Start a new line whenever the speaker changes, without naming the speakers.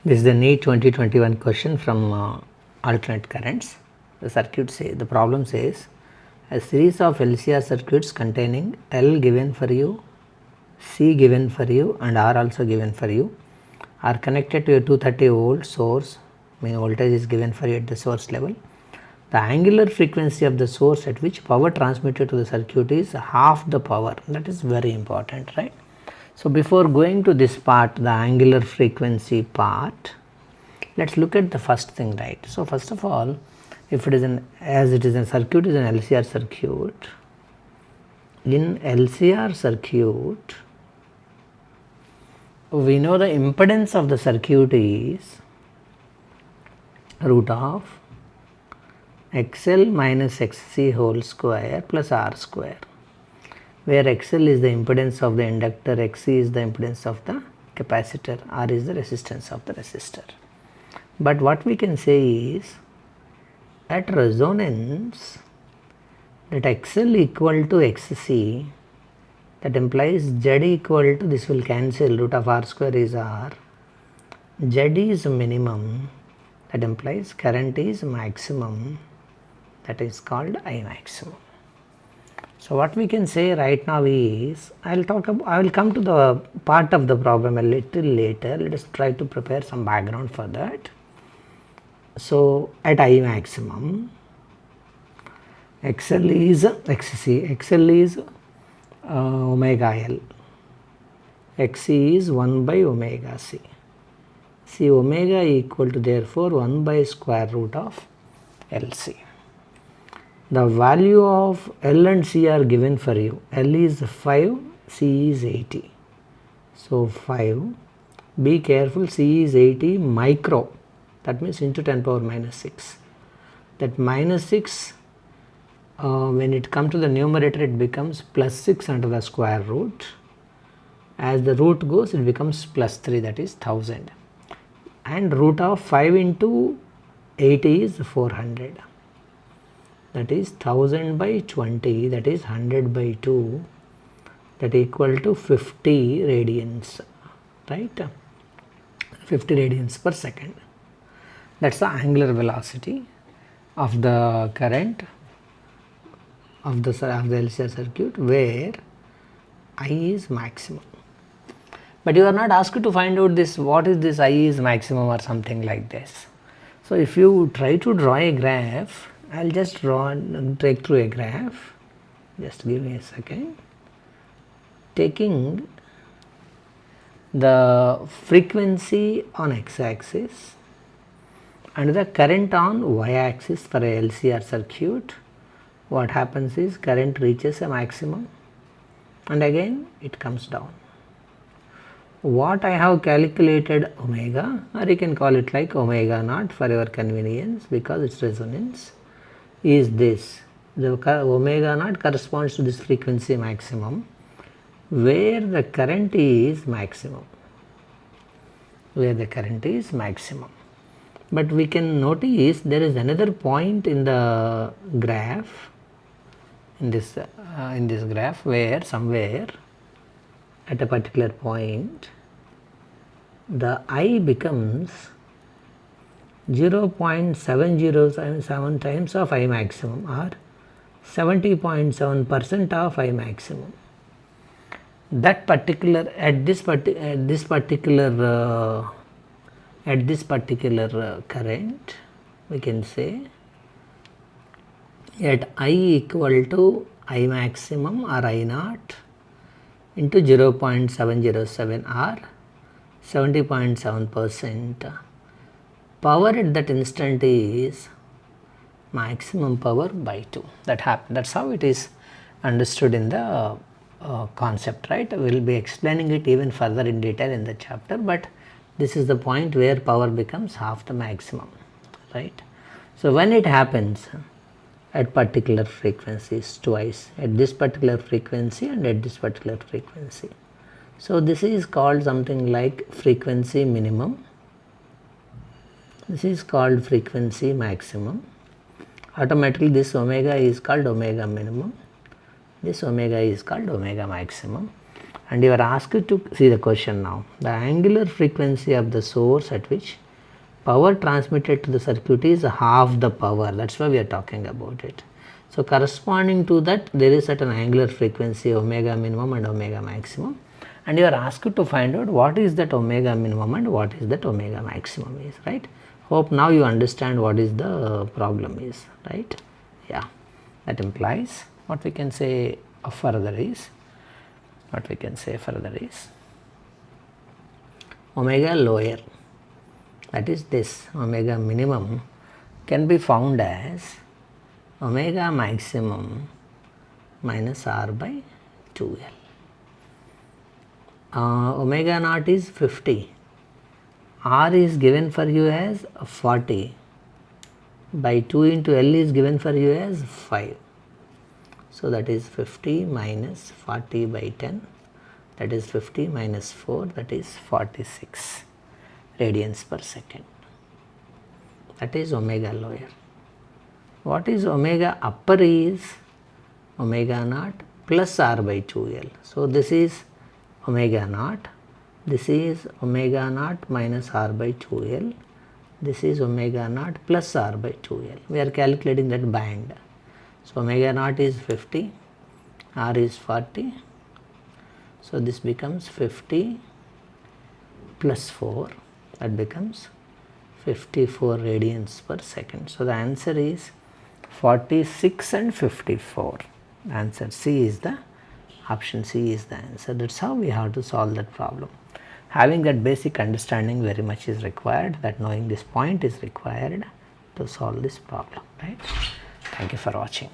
This is the NEET 2021 question from alternate currents. The problem says a series of LCR circuits containing L given for you, C given for you and R also given for you are connected to a 230 volt source, meaning voltage is given for you at the source level. The angular frequency of the source at which power transmitted to the circuit is half the power. That is very important, right? So, before going to this part, the angular frequency part, let us look at the first thing, right. So, first of all, if it is as it is a circuit is an LCR circuit, in LCR circuit, we know the impedance of the circuit is root of XL minus XC whole square plus R square, where XL is the impedance of the inductor, XC is the impedance of the capacitor, R is the resistance of the resistor. But what we can say is at resonance that XL equal to XC, that implies Z equal to, this will cancel, root of R square is R, Z is minimum, that implies current is maximum, that is called I maximum. So, what we can say right now is, I will come to the part of the problem a little later. Let us try to prepare some background for that. So, at I maximum, XL is XC, XL is omega L, XC is 1 by omega C. See, omega equal to therefore 1 by square root of LC. The value of L and C are given for you. L is 5, C is 80. So, 5, be careful, C is 80 micro, that means into 10 power minus 6. That minus 6, when it comes to the numerator, it becomes plus 6 under the square root. As the root goes, it becomes plus 3, that is 1000. And root of 5 into 80 is 400. That is 1000 by 20, that is 100 by 2, that equal to 50 radians, right, 50 radians per second. That is the angular velocity of the current of the LCR circuit, where I is maximum. But you are not asked to find out this, what is this I is maximum or something like this. So, if you try to draw a graph, I will just take through a graph, just give me a second, taking the frequency on x axis and the current on y axis for a LCR circuit. What happens is current reaches a maximum and again it comes down. What I have calculated omega, or you can call it like omega naught for your convenience because its resonance, is this. The omega naught corresponds to this frequency maximum where the current is maximum, But we can notice there is another point in the graph, in this graph, where somewhere at a particular point the I becomes 0.707 times of I maximum or 70.7% of I maximum. That particular at this particular current, we can say at I equal to I maximum or I naught into 0.707 or 70.7%. Power at that instant is maximum power by 2. That's how it is understood in the concept, right. We will be explaining it even further in detail in the chapter, but this is the point where power becomes half the maximum, right. So, when it happens at particular frequencies twice, at this particular frequency and at this particular frequency. So, this is called something like frequency minimum. This is called frequency maximum. Automatically this omega is called omega minimum, this omega is called omega maximum. and you are asked to see the question now. The angular frequency of the source at which power transmitted to the circuit is half the power. That's why we are talking about it. So corresponding to that, there is certain angular frequency omega minimum and omega maximum, and you are asked to find out what is that omega minimum and what is that omega maximum is, right? Hope now you understand what is the problem is, right? Yeah, that implies what we can say further is omega lower, that is this omega minimum, can be found as omega maximum minus r by 2l. Omega naught is 50, r is given for you as 40, by 2 into l is given for you as 5. So that is 50 minus 40 by 10, that is 50 minus 4, that is 46 radians per second. That is omega lower. What is omega upper is omega naught plus r by 2l. So this is omega naught, this is omega naught minus r by 2l, this is omega naught plus r by 2l. We are calculating that band. So omega naught is 50, r is 40, so this becomes 50 plus 4, that becomes 54 radians per second. So the answer is 46 and 54. Answer C is the option C is the answer. That's how we have to solve that problem. Having that basic understanding very much is required, that knowing this point is required to solve this problem, right? Thank you for watching.